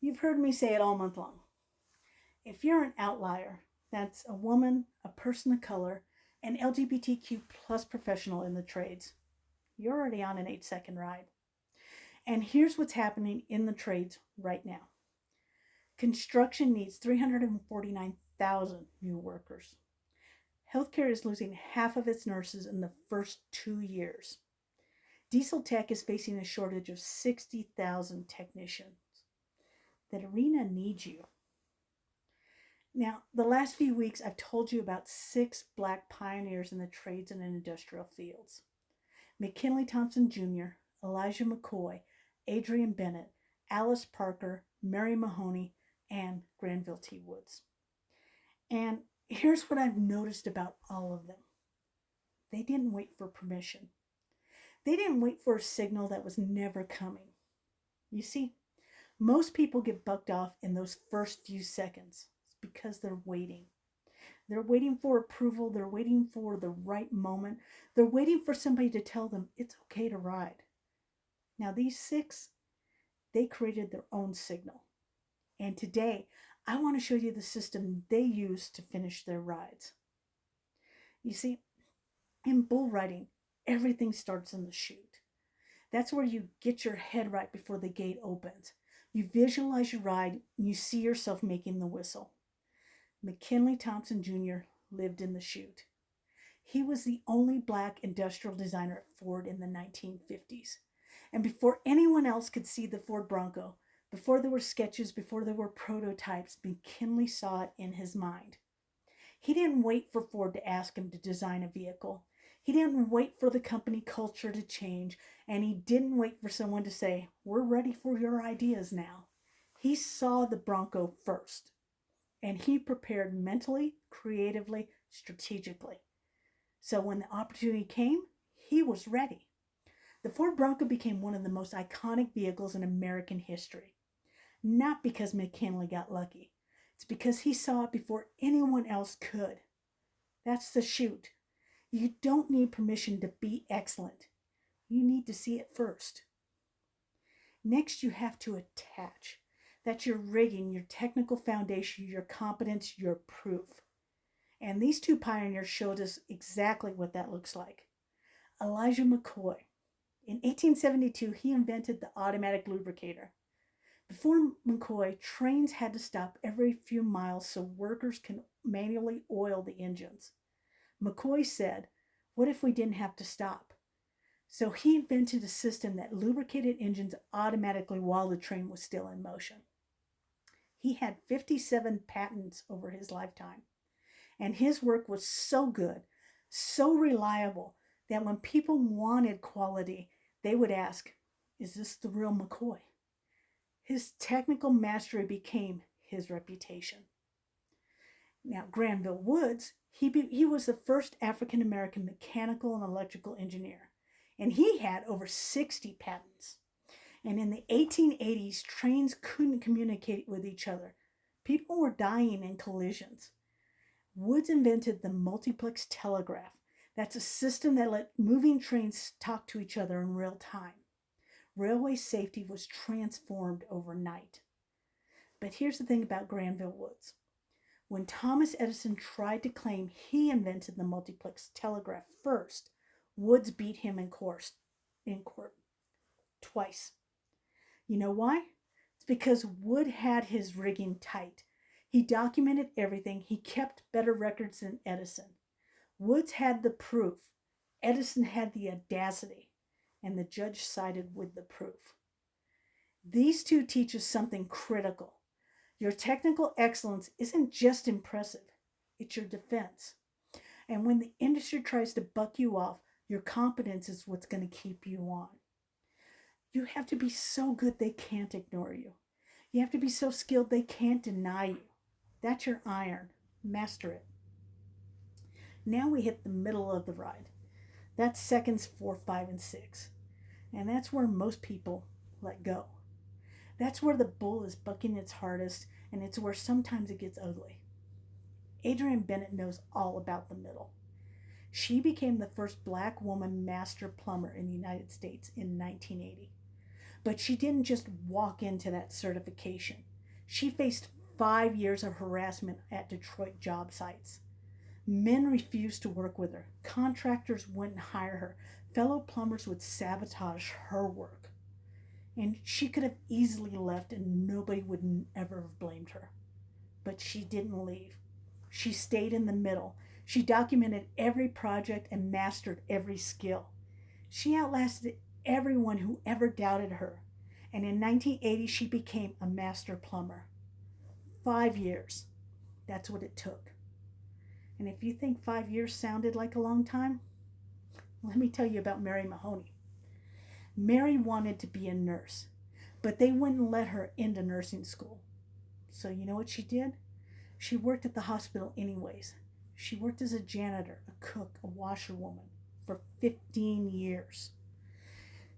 You've heard me say it all month long. If you're an outlier, that's a woman, a person of color, an LGBTQ plus professional in the trades, you're already on an 8-second ride. And here's what's happening in the trades right now. Construction needs 349,000 new workers. Healthcare is losing half of its nurses in the first 2 years. Diesel tech is facing a shortage of 60,000 technicians. That arena needs you. Now, the last few weeks, I've told you about 6 Black pioneers in the trades and industrial fields. McKinley Thompson Jr., Elijah McCoy, Adrienne Bennett, Alice Parker, Mary Mahoney, and Granville T. Woods. And here's what I've noticed about all of them. They didn't wait for permission. They didn't wait for a signal that was never coming. You see, most people get bucked off in those first few seconds. It's because they're waiting. They're waiting for approval. They're waiting for the right moment. They're waiting for somebody to tell them it's okay to ride. Now, these 6, they created their own signal. And today, I want to show you the system they use to finish their rides. You see, in bull riding, everything starts in the chute. That's where you get your head right before the gate opens. You visualize your ride and you see yourself making the whistle. McKinley Thompson Jr. lived in the chute. He was the only Black industrial designer at Ford in the 1950s. And before anyone else could see the Ford Bronco, before there were sketches, before there were prototypes, McKinley saw it in his mind. He didn't wait for Ford to ask him to design a vehicle. He didn't wait for the company culture to change, and he didn't wait for someone to say, "We're ready for your ideas now." He saw the Bronco first, and he prepared mentally, creatively, strategically. So when the opportunity came, he was ready. The Ford Bronco became one of the most iconic vehicles in American history. Not because McKinley got lucky. It's because he saw it before anyone else could. That's the chute. You don't need permission to be excellent. You need to see it first. Next, you have to attach. That's your rigging, your technical foundation, your competence, your proof. And these 2 pioneers showed us exactly what that looks like. Elijah McCoy. In 1872, he invented the automatic lubricator. Before McCoy, trains had to stop every few miles so workers can manually oil the engines. McCoy said, "What if we didn't have to stop?" So he invented a system that lubricated engines automatically while the train was still in motion. He had 57 patents over his lifetime. And his work was so good, so reliable, that when people wanted quality, they would ask, "Is this the real McCoy?" His technical mastery became his reputation. Now, Granville Woods, he was the first African-American mechanical and electrical engineer, and he had over 60 patents. And in the 1880s, trains couldn't communicate with each other. People were dying in collisions. Woods invented the multiplex telegraph. That's a system that let moving trains talk to each other in real time. Railway safety was transformed overnight. But here's the thing about Granville Woods. When Thomas Edison tried to claim he invented the multiplex telegraph first, Woods beat him in court twice. You know why? It's because Wood had his rigging tight. He documented everything. He kept better records than Edison. Woods had the proof. Edison had the audacity. And the judge sided with the proof. These 2 teach us something critical. Your technical excellence isn't just impressive. It's your defense. And when the industry tries to buck you off, your competence is what's going to keep you on. You have to be so good they can't ignore you. You have to be so skilled they can't deny you. That's your iron. Master it. Now we hit the middle of the ride. That's seconds 4, 5, and 6. And that's where most people let go. That's where the bull is bucking its hardest, and it's where sometimes it gets ugly. Adrienne Bennett knows all about the middle. She became the first Black woman master plumber in the United States in 1980. But she didn't just walk into that certification. She faced 5 years of harassment at Detroit job sites. Men refused to work with her. Contractors wouldn't hire her. Fellow plumbers would sabotage her work. And she could have easily left and nobody would ever have blamed her. But she didn't leave. She stayed in the middle. She documented every project and mastered every skill. She outlasted everyone who ever doubted her. And in 1980, she became a master plumber. 5 years. That's what it took. And if you think 5 years sounded like a long time, let me tell you about Mary Mahoney. Mary wanted to be a nurse, but they wouldn't let her into nursing school. So you know what she did? She worked at the hospital anyways. She worked as a janitor, a cook, a washerwoman for 15 years.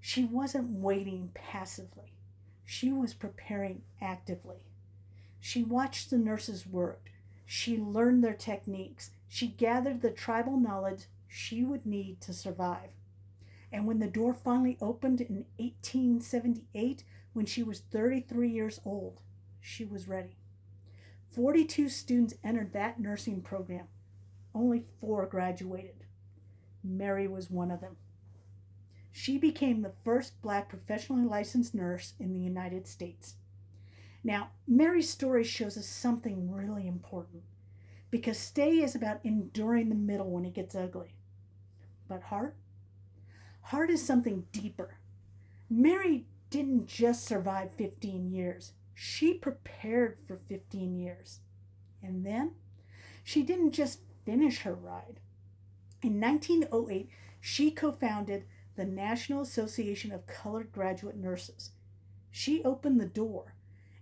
She wasn't waiting passively. She was preparing actively. She watched the nurses work. She learned their techniques. She gathered the tribal knowledge she would need to survive. And when the door finally opened in 1878, when she was 33 years old, she was ready. 42 students entered that nursing program. Only 4 graduated. Mary was one of them. She became the first Black professionally licensed nurse in the United States. Now, Mary's story shows us something really important, because stay is about enduring the middle when it gets ugly. But heart? Heart is something deeper. Mary didn't just survive 15 years. She prepared for 15 years. And then she didn't just finish her ride. In 1908, she co-founded the National Association of Colored Graduate Nurses. She opened the door,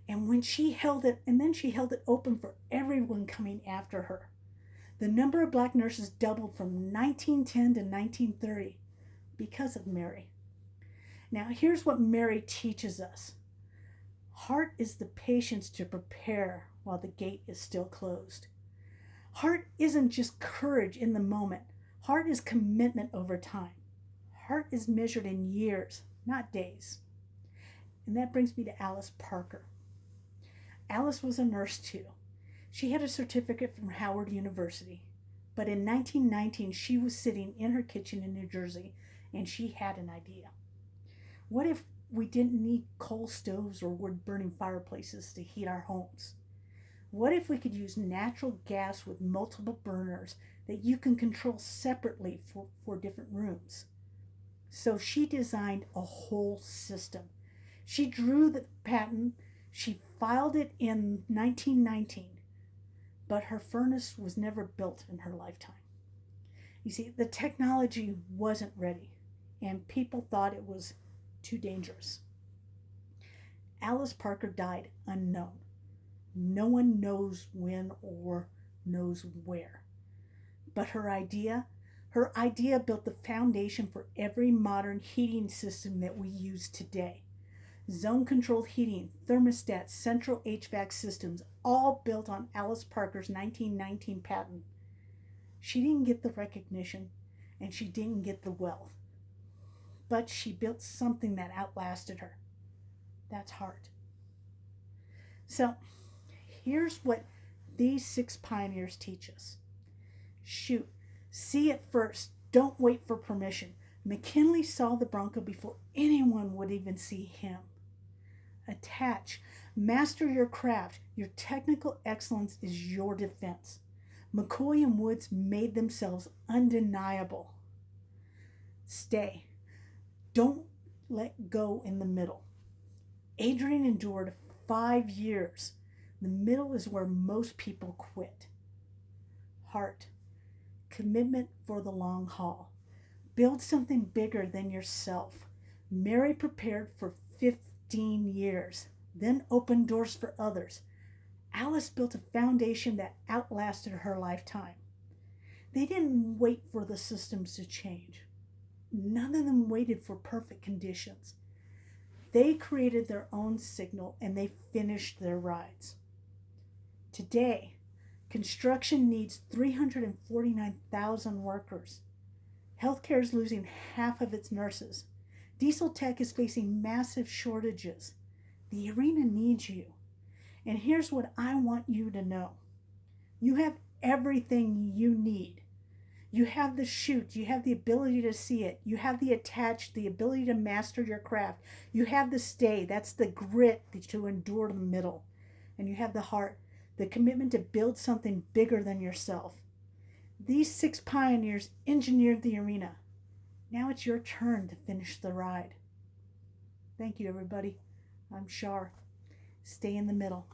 and when she held it open for everyone coming after her. The number of Black nurses doubled from 1910 to 1930 because of Mary. Now, here's what Mary teaches us. Heart is the patience to prepare while the gate is still closed. Heart isn't just courage in the moment. Heart is commitment over time. Heart is measured in years, not days. And that brings me to Alice Parker. Alice was a nurse too. She had a certificate from Howard University. But in 1919, she was sitting in her kitchen in New Jersey, and she had an idea. What if we didn't need coal stoves or wood-burning fireplaces to heat our homes? What if we could use natural gas with multiple burners that you can control separately for different rooms? So she designed a whole system. She drew the patent. She filed it in 1919, but her furnace was never built in her lifetime. You see, the technology wasn't ready, and people thought it was too dangerous. Alice Parker died unknown. No one knows when or knows where. But her idea built the foundation for every modern heating system that we use today. Zone-controlled heating, thermostats, central HVAC systems, all built on Alice Parker's 1919 patent. She didn't get the recognition, and she didn't get the wealth. But she built something that outlasted her. That's heart. So, here's what these 6 pioneers teach us. Shoot. See it first. Don't wait for permission. McKinley saw the Bronco before anyone would even see him. Attach. Master your craft. Your technical excellence is your defense. McCoy and Woods made themselves undeniable. Stay. Don't let go in the middle. Adrienne endured 5 years. The middle is where most people quit. Heart. Commitment for the long haul. Build something bigger than yourself. Mary prepared for 15 years, then opened doors for others. Alice built a foundation that outlasted her lifetime. They didn't wait for the systems to change. None of them waited for perfect conditions. They created their own signal and they finished their rides. Today, construction needs 349,000 workers. Healthcare is losing half of its nurses. Diesel tech is facing massive shortages. The arena needs you. And here's what I want you to know. You have everything you need. You have the chute. You have the ability to see it. You have the attach, the ability to master your craft. You have the stay. That's the grit to endure the middle. And you have the heart, the commitment to build something bigger than yourself. These 6 pioneers engineered the arena. Now it's your turn to finish the ride. Thank you, everybody. I'm Shar. Stay in the middle.